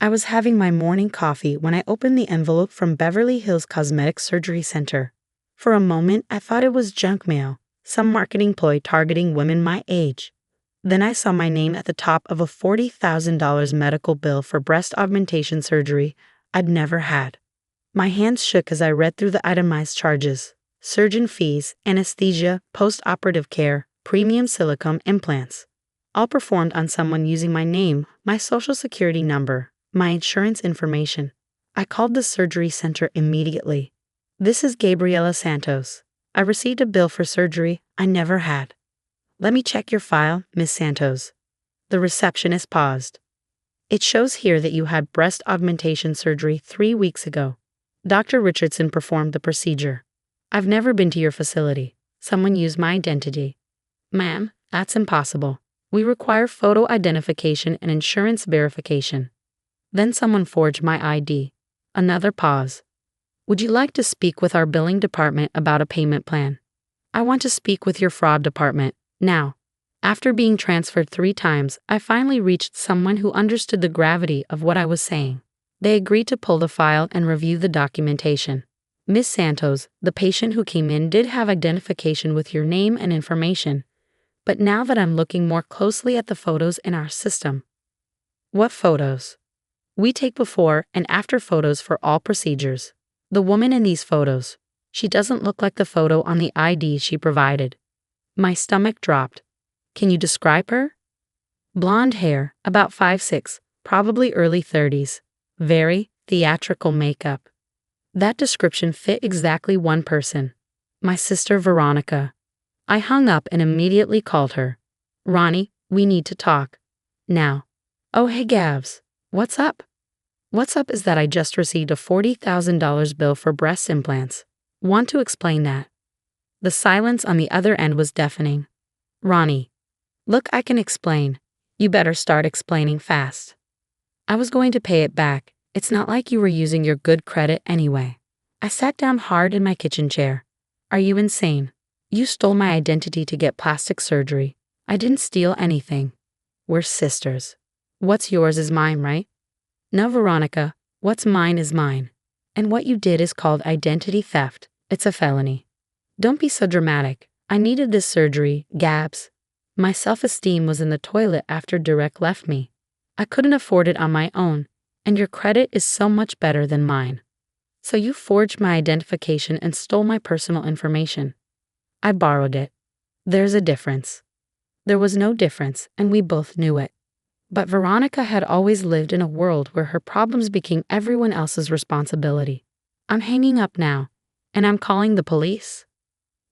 I was having my morning coffee when I opened the envelope from Beverly Hills Cosmetic Surgery Center. For a moment, I thought it was junk mail, some marketing ploy targeting women my age. Then I saw my name at the top of a $40,000 medical bill for breast augmentation surgery I'd never had. My hands shook as I read through the itemized charges: surgeon fees, anesthesia, post-operative care, premium silicone implants. All performed on someone using my name, my social security number, my insurance information. I called the surgery center immediately. "This is Gabriela Santos. I received a bill for surgery I never had." "Let me check your file, Miss Santos." The receptionist paused. "It shows here that you had breast augmentation surgery 3 weeks ago. Dr. Richardson performed the procedure. I've never been to your facility. Someone used my identity." "Ma'am, that's impossible. We require photo identification and insurance verification." Then someone forged my ID. Another pause. "Would you like to speak with our billing department about a payment plan?" "I want to speak with your fraud department now." After being transferred 3 times, I finally reached someone who understood the gravity of what I was saying. They agreed to pull the file and review the documentation. "Miss Santos, the patient who came in did have identification with your name and information. But now that I'm looking more closely at the photos in our system." "What photos?" "We take before and after photos for all procedures. The woman in these photos, she doesn't look like the photo on the ID she provided." My stomach dropped. "Can you describe her?" "Blonde hair, about 5'6", probably early 30s. Very theatrical makeup." That description fit exactly one person. My sister Veronica. I hung up and immediately called her. "Ronnie, we need to talk. Now." "Oh hey Gavs. What's up?" "What's up is that I just received a $40,000 bill for breast implants. Want to explain that?" The silence on the other end was deafening. "Ronnie. Look, I can explain. You better start explaining fast. I was going to pay it back. It's not like you were using your good credit anyway." I sat down hard in my kitchen chair. "Are you insane? You stole my identity to get plastic surgery. I didn't steal anything. We're sisters. What's yours is mine, right?" "No, Veronica, what's mine is mine. And what you did is called identity theft. It's a felony." "Don't be so dramatic. I needed this surgery, Gabs. My self-esteem was in the toilet after Direct left me. I couldn't afford it on my own, and your credit is so much better than mine. So you forged my identification and stole my personal information." "I borrowed it. There's a difference." There was no difference, and we both knew it. But Veronica had always lived in a world where her problems became everyone else's responsibility. "I'm hanging up now, and I'm calling the police."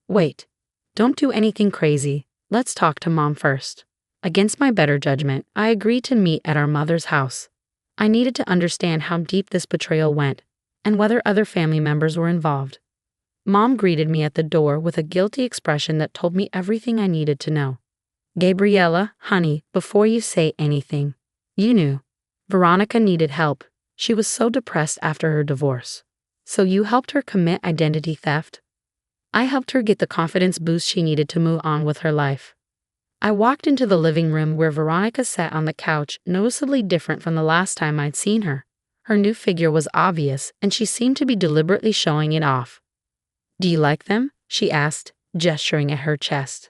"Wait. Don't do anything crazy. Let's talk to Mom first." Against my better judgment, I agreed to meet at our mother's house. I needed to understand how deep this betrayal went, and whether other family members were involved. Mom greeted me at the door with a guilty expression that told me everything I needed to know. "Gabriela, honey, before you say anything, you knew. Veronica needed help. She was so depressed after her divorce. So you helped her commit identity theft?" "I helped her get the confidence boost she needed to move on with her life." I walked into the living room where Veronica sat on the couch, noticeably different from the last time I'd seen her. Her new figure was obvious, and she seemed to be deliberately showing it off. "Do you like them?" she asked, gesturing at her chest.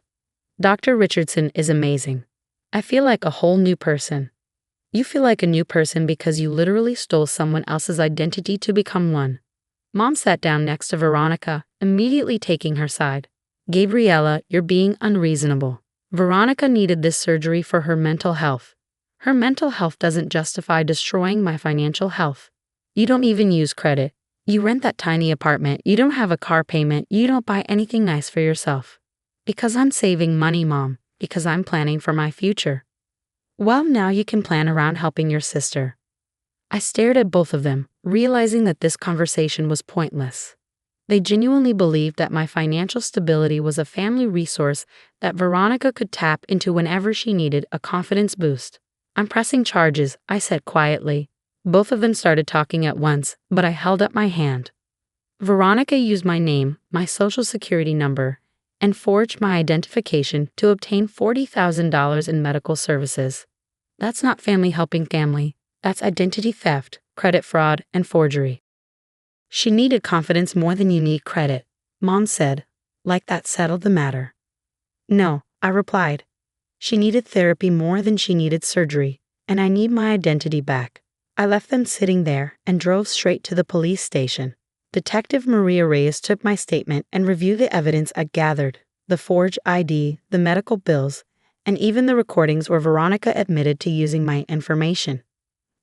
"Dr. Richardson is amazing. I feel like a whole new person." "You feel like a new person because you literally stole someone else's identity to become one." Mom sat down next to Veronica, immediately taking her side. "Gabriela, you're being unreasonable. Veronica needed this surgery for her mental health. Her mental health doesn't justify destroying my financial health. You don't even use credit. You rent that tiny apartment. You don't have a car payment. You don't buy anything nice for yourself." "Because I'm saving money, Mom. Because I'm planning for my future." "Well, now you can plan around helping your sister." I stared at both of them, realizing that this conversation was pointless. They genuinely believed that my financial stability was a family resource that Veronica could tap into whenever she needed a confidence boost. "I'm pressing charges," I said quietly. Both of them started talking at once, but I held up my hand. "Veronica used my name, my social security number, and forged my identification to obtain $40,000 in medical services. That's not family helping family. That's identity theft, credit fraud, and forgery. She needed confidence more than you need credit, Mom said. Like that settled the matter. No, I replied. She needed therapy more than she needed surgery, and I need my identity back. I left them sitting there and drove straight to the police station. Detective Maria Reyes took my statement and reviewed the evidence I gathered, the forged ID, the medical bills, and even the recordings where Veronica admitted to using my information.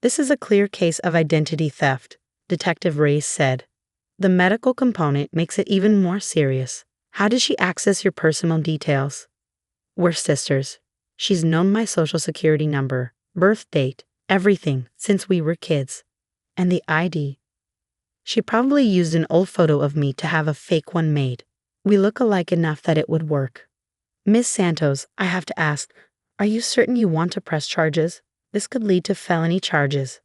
This is a clear case of identity theft, Detective Reyes said. The medical component makes it even more serious. How did she access your personal details? We're sisters. She's known my social security number, birth date, everything since we were kids. And the ID. She probably used an old photo of me to have a fake one made. We look alike enough that it would work. Miss Santos, I have to ask, are you certain you want to press charges? This could lead to felony charges.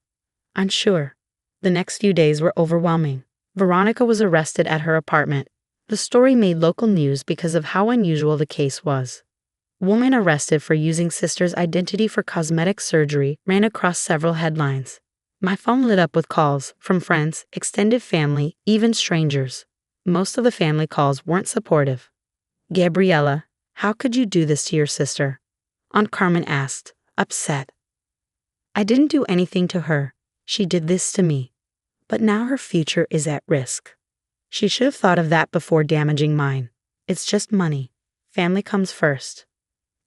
I'm sure. The next few days were overwhelming. Veronica was arrested at her apartment. The story made local news because of how unusual the case was. Woman arrested for using sister's identity for cosmetic surgery ran across several headlines. My phone lit up with calls from friends, extended family, even strangers. Most of the family calls weren't supportive. Gabriella, how could you do this to your sister? Aunt Carmen asked, upset. I didn't do anything to her. She did this to me. But now her future is at risk. She should have thought of that before damaging mine. It's just money. Family comes first.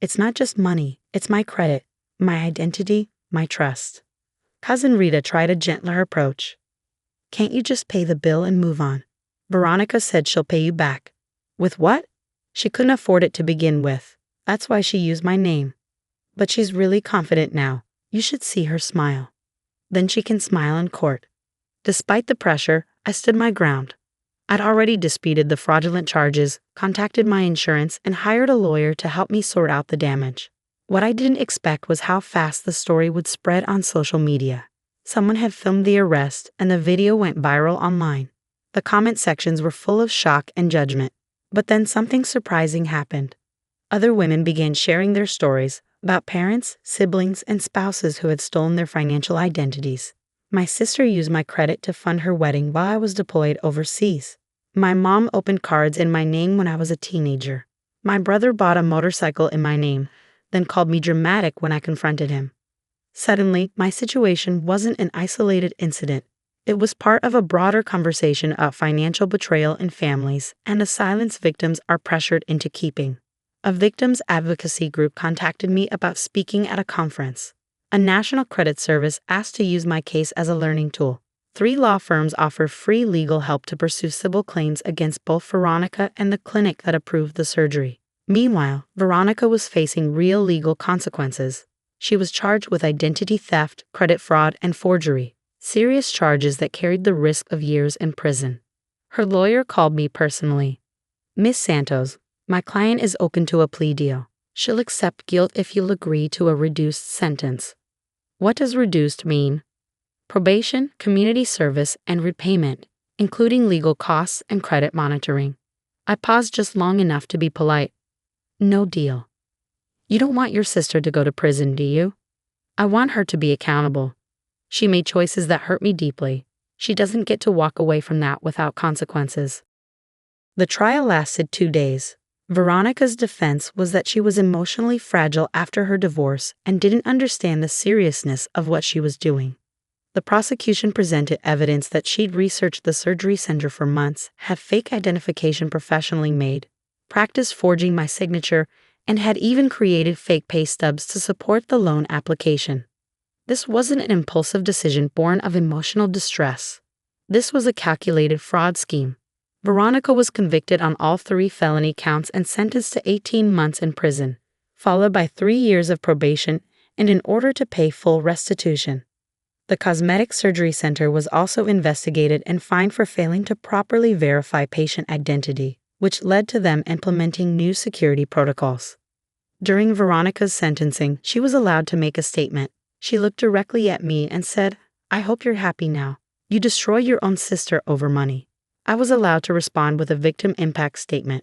It's not just money, it's my credit, my identity, my trust. Cousin Rita tried a gentler approach. Can't you just pay the bill and move on? Veronica said she'll pay you back. With what? She couldn't afford it to begin with. That's why she used my name. But she's really confident now. You should see her smile. Then she can smile in court. Despite the pressure, I stood my ground. I'd already disputed the fraudulent charges, contacted my insurance, and hired a lawyer to help me sort out the damage. What I didn't expect was how fast the story would spread on social media. Someone had filmed the arrest, and the video went viral online. The comment sections were full of shock and judgment. But then something surprising happened. Other women began sharing their stories about parents, siblings, and spouses who had stolen their financial identities. My sister used my credit to fund her wedding while I was deployed overseas. My mom opened cards in my name when I was a teenager. My brother bought a motorcycle in my name, then called me dramatic when I confronted him. Suddenly, my situation wasn't an isolated incident. It was part of a broader conversation about financial betrayal in families and the silence victims are pressured into keeping. A victims advocacy group contacted me about speaking at a conference. A national credit service asked to use my case as a learning tool. 3 law firms offer free legal help to pursue civil claims against both Veronica and the clinic that approved the surgery. Meanwhile, Veronica was facing real legal consequences. She was charged with identity theft, credit fraud, and forgery, serious charges that carried the risk of years in prison. Her lawyer called me personally. Miss Santos, my client is open to a plea deal. She'll accept guilt if you'll agree to a reduced sentence. What does reduced mean? Probation, community service, and repayment, including legal costs and credit monitoring. I paused just long enough to be polite. No deal. You don't want your sister to go to prison, do you? I want her to be accountable. She made choices that hurt me deeply. She doesn't get to walk away from that without consequences. The trial lasted 2 days. Veronica's defense was that she was emotionally fragile after her divorce and didn't understand the seriousness of what she was doing. The prosecution presented evidence that she'd researched the surgery center for months, had fake identification professionally made, practiced forging my signature, and had even created fake pay stubs to support the loan application. This wasn't an impulsive decision born of emotional distress. This was a calculated fraud scheme. Veronica was convicted on all 3 felony counts and sentenced to 18 months in prison, followed by 3 years of probation and an order to pay full restitution. The Cosmetic Surgery Center was also investigated and fined for failing to properly verify patient identity, which led to them implementing new security protocols. During Veronica's sentencing, she was allowed to make a statement. She looked directly at me and said, "I hope you're happy now. You destroy your own sister over money." I was allowed to respond with a victim impact statement.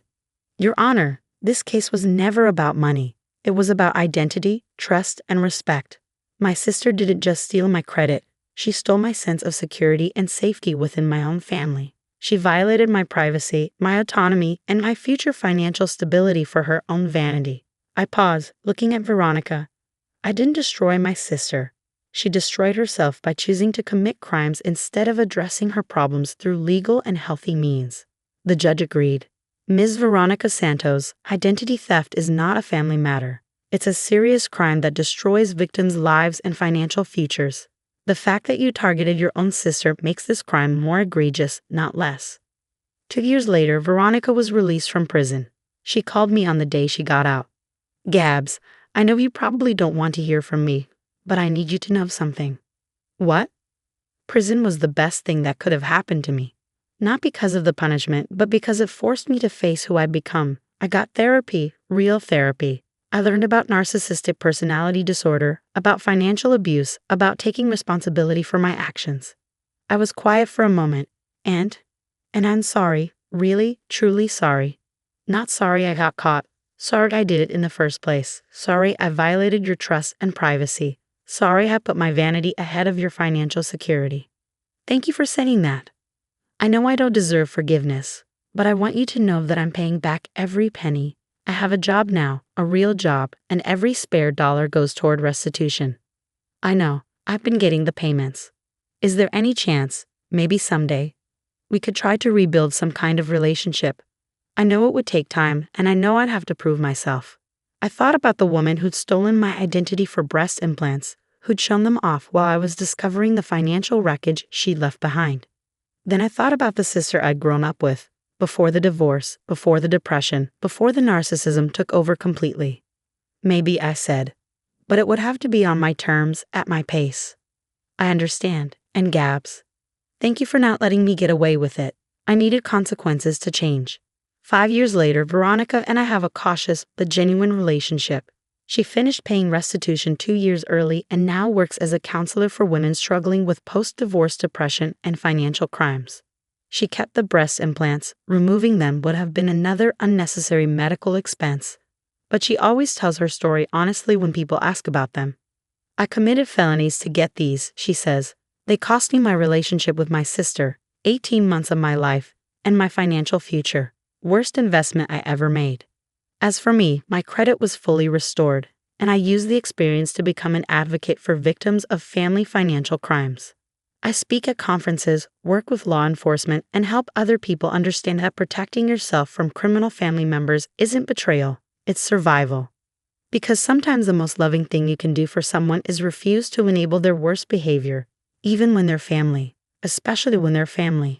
Your Honor, this case was never about money. It was about identity, trust, and respect. My sister didn't just steal my credit, she stole my sense of security and safety within my own family. She violated my privacy, my autonomy, and my future financial stability for her own vanity. I paused, looking at Veronica. I didn't destroy my sister. She destroyed herself by choosing to commit crimes instead of addressing her problems through legal and healthy means. The judge agreed. Ms. Veronica Santos, identity theft is not a family matter. It's a serious crime that destroys victims' lives and financial futures. The fact that you targeted your own sister makes this crime more egregious, not less. 2 years later, Veronica was released from prison. She called me on the day she got out. Gabs, I know you probably don't want to hear from me, but I need you to know something. What? Prison was the best thing that could have happened to me. Not because of the punishment, but because it forced me to face who I'd become. I got therapy, real therapy. I learned about narcissistic personality disorder, about financial abuse, about taking responsibility for my actions. I was quiet for a moment, and I'm sorry, really, truly sorry. Not sorry I got caught. Sorry I did it in the first place. Sorry I violated your trust and privacy. Sorry I put my vanity ahead of your financial security. Thank you for saying that. I know I don't deserve forgiveness, but I want you to know that I'm paying back every penny. I have a job now, a real job, and every spare dollar goes toward restitution. I know, I've been getting the payments. Is there any chance, maybe someday, we could try to rebuild some kind of relationship? I know it would take time, and I know I'd have to prove myself. I thought about the woman who'd stolen my identity for breast implants, who'd shown them off while I was discovering the financial wreckage she'd left behind. Then I thought about the sister I'd grown up with, before the divorce, before the depression, before the narcissism took over completely. Maybe, I said, but it would have to be on my terms, at my pace. I understand, and Gabs, thank you for not letting me get away with it. I needed consequences to change. 5 years later, Veronica and I have a cautious but genuine relationship. She finished paying restitution 2 years early and now works as a counselor for women struggling with post-divorce depression and financial crimes. She kept the breast implants. Removing them would have been another unnecessary medical expense. But she always tells her story honestly when people ask about them. I committed felonies to get these, she says. They cost me my relationship with my sister, 18 months of my life, and my financial future. Worst investment I ever made. As for me, my credit was fully restored, and I used the experience to become an advocate for victims of family financial crimes. I speak at conferences, work with law enforcement, and help other people understand that protecting yourself from criminal family members isn't betrayal, it's survival. Because sometimes the most loving thing you can do for someone is refuse to enable their worst behavior, even when they're family, especially when they're family.